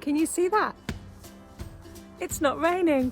Can you see that? It's not raining.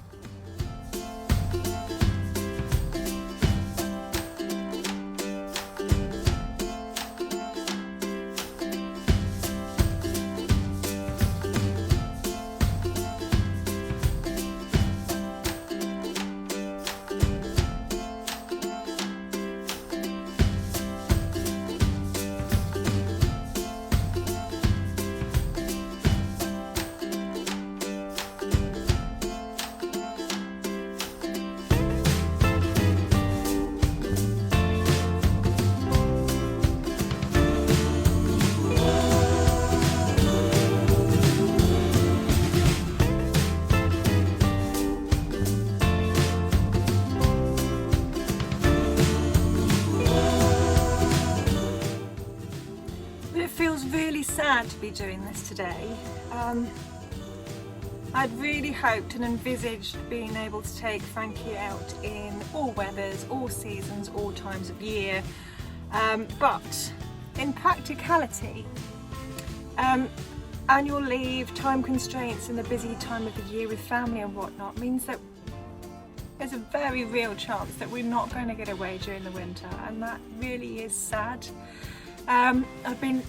Really sad to be doing this today. I'd really hoped and envisaged being able to take Frankie out in all weathers, all seasons, all times of year, but in practicality, annual leave, time constraints in the busy time of the year with family and whatnot means that there's a very real chance that we're not going to get away during the winter, and that really is sad. I've been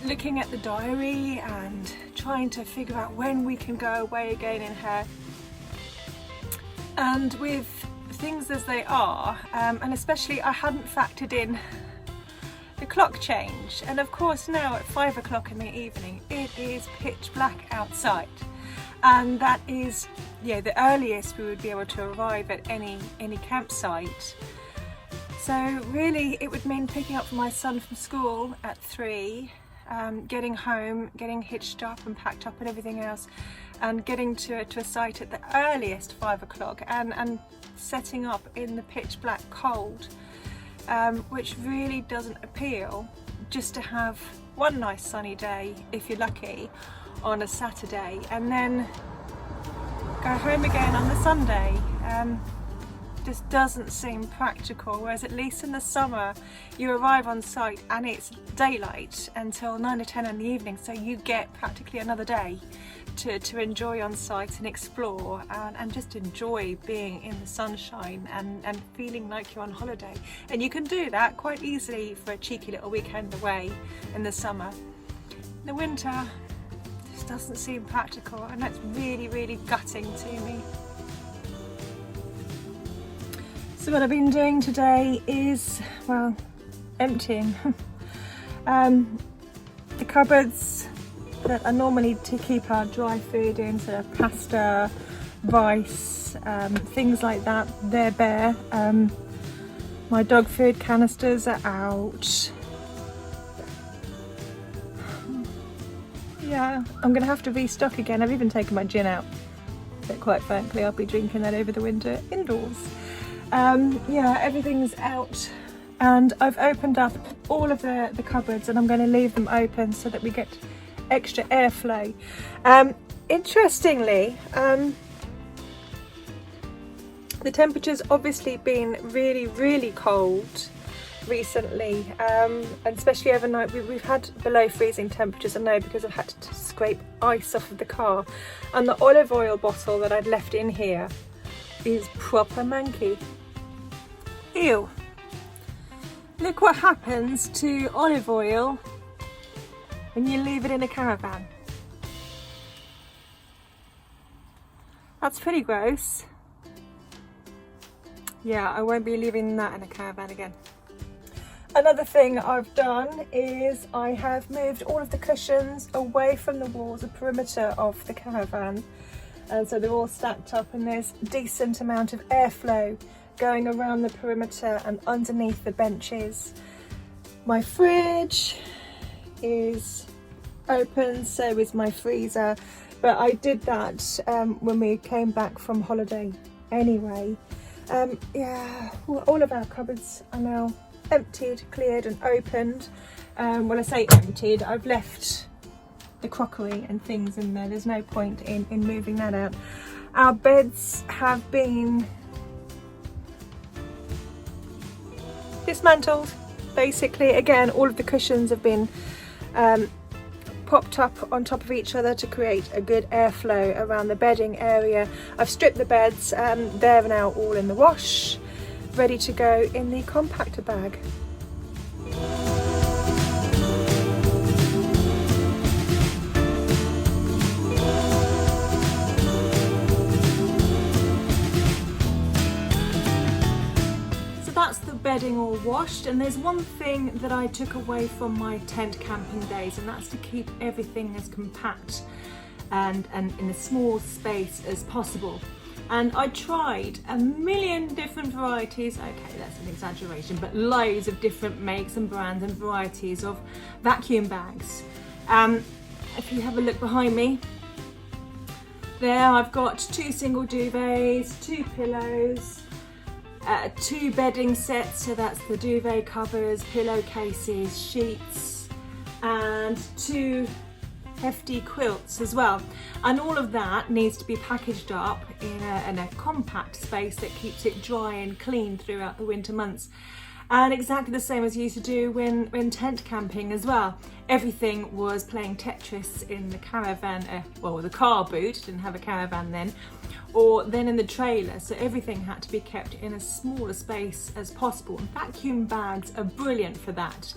looking at the diary and trying to figure out when we can go away again in here, and with things as they are, and especially I hadn't factored in the clock change, and of course now at 5 o'clock in the evening it is pitch black outside, and that is the earliest we would be able to arrive at any campsite. So really it would mean picking up my son from school at 3, getting home, getting hitched up and packed up and everything else, and getting to a site at the earliest 5 o'clock and setting up in the pitch black cold, which really doesn't appeal, just to have one nice sunny day, if you're lucky, on a Saturday, and then go home again on the Sunday. Just doesn't seem practical, whereas at least in the summer you arrive on site and it's daylight until 9 or 10 in the evening, so you get practically another day to enjoy on site and explore and just enjoy being in the sunshine and feeling like you're on holiday. And you can do that quite easily for a cheeky little weekend away in the summer. In the winter just doesn't seem practical, and that's really gutting to me. So what I've been doing today is, well, emptying the cupboards that are normally to keep our dry food in, so pasta, rice, things like that. They're bare. My dog food canisters are out. Yeah, I'm gonna have to restock again. I've even taken my gin out, but quite frankly I'll be drinking that over the winter indoors. Yeah, everything's out, and I've opened up all of the cupboards, and I'm going to leave them open so that we get extra airflow. Interestingly, the temperature's obviously been really cold recently, and especially overnight. We've had below freezing temperatures, I know, because I've had to scrape ice off of the car, and the olive oil bottle that I'd left in here is proper manky. Ew. Look what happens to olive oil when you leave it in a caravan. That's pretty gross. Yeah, I won't be leaving that in a caravan again. Another thing I've done is I have moved all of the cushions away from the walls, the perimeter of the caravan, and so they're all stacked up, and there's a decent amount of airflow going around the perimeter and underneath the benches. My fridge is open, so is my freezer, but I did that when we came back from holiday anyway. Yeah, all of our cupboards are now emptied, cleared and opened. When I say emptied, I've left the crockery and things in there. There's no point in moving that out. Our beds have been dismantled, basically. Again, all of the cushions have been popped up on top of each other to create a good airflow around the bedding area. I've stripped the beds and they're now all in the wash, ready to go in the compactor bag. That's the bedding all washed, and there's one thing that I took away from my tent camping days, and that's to keep everything as compact and in a small space as possible. And I tried a million different varieties, okay that's an exaggeration, but loads of different makes and brands and varieties of vacuum bags. If you have a look behind me, there I've got 2 single duvets, 2 pillows, 2 bedding sets, so that's the duvet covers, pillowcases, sheets, and 2 hefty quilts as well. And all of that needs to be packaged up in a compact space that keeps it dry and clean throughout the winter months. And exactly the same as you used to do when tent camping as well. Everything was playing Tetris in the caravan, well the car boot, didn't have a caravan then, or then in the trailer, so everything had to be kept in as small a space as possible. And vacuum bags are brilliant for that.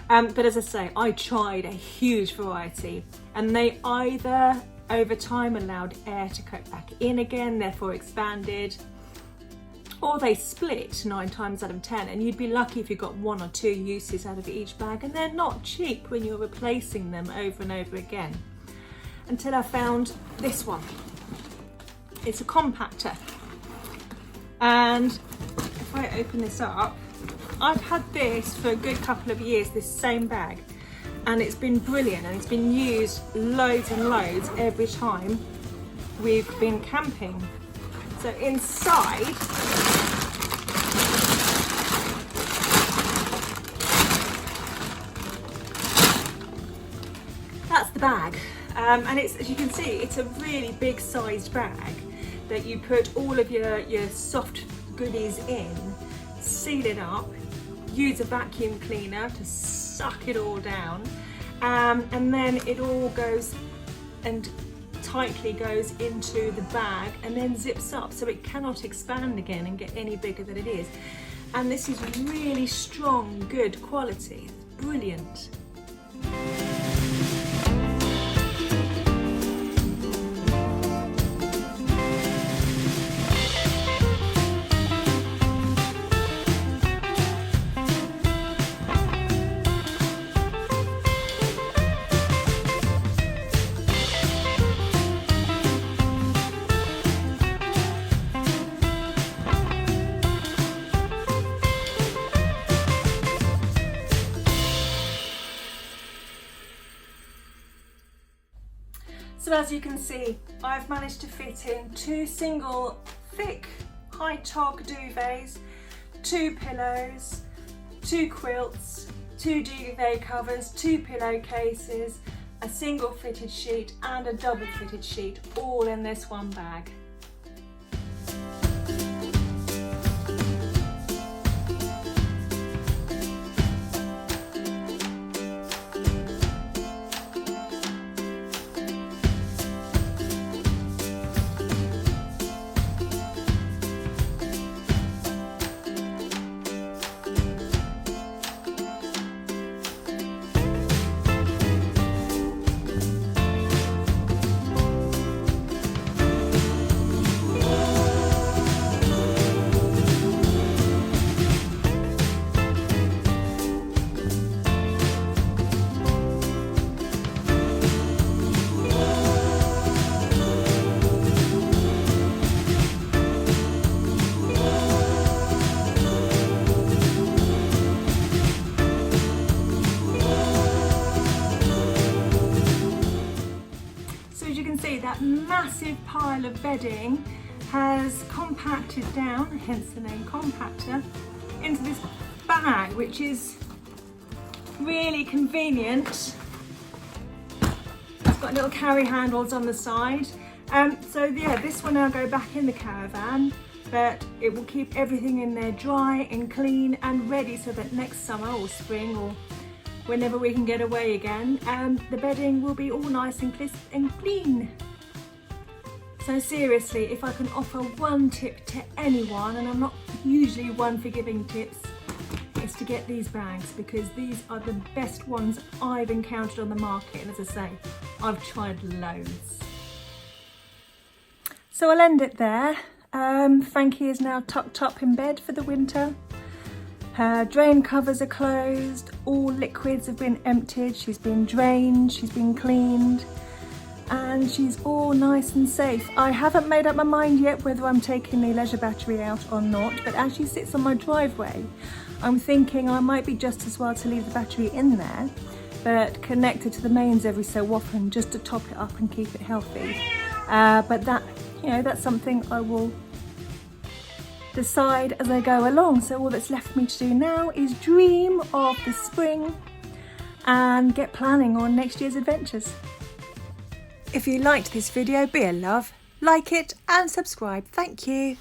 But as I say, I tried a huge variety, and they either over time allowed air to go back in again, therefore expanded, or they split 9 times out of 10, and you'd be lucky if you got 1 or 2 uses out of each bag, and they're not cheap when you're replacing them over and over again. Until I found this one. It's a compactor, and if I open this up, I've had this for a good couple of years, this same bag, and it's been brilliant, and it's been used loads and loads every time we've been camping. So inside, that's the bag, and it's, as you can see, it's a really big sized bag that you put all of your soft goodies in, seal it up, use a vacuum cleaner to suck it all down, and then it all goes and tightly goes into the bag and then zips up, so it cannot expand again and get any bigger than it is. And this is really strong, good quality. It's brilliant. So as you can see, I've managed to fit in 2 single thick high tog duvets, 2 pillows, 2 quilts, 2 duvet covers, 2 pillowcases, a single fitted sheet and a double fitted sheet, all in this one bag. That massive pile of bedding has compacted down, hence the name compactor, into this bag, which is really convenient. It's got little carry handles on the side. So yeah, this will now go back in the caravan, but it will keep everything in there dry and clean and ready so that next summer or spring or whenever we can get away again, and the bedding will be all nice and crisp and clean. So seriously, if I can offer one tip to anyone, and I'm not usually one for giving tips, is to get these bags, because these are the best ones I've encountered on the market, and as I say, I've tried loads. So I'll end it there. Frankie is now tucked up in bed for the winter. Her drain covers are closed, all liquids have been emptied, she's been drained, she's been cleaned, and she's all nice and safe. I haven't made up my mind yet whether I'm taking the leisure battery out or not, but as she sits on my driveway, I'm thinking I might be just as well to leave the battery in there, but connect it to the mains every so often just to top it up and keep it healthy. But that, that's something I will decide as I go along. So all that's left for me to do now is dream of the spring and get planning on next year's adventures. If you liked this video, be a love, like it and subscribe. Thank you.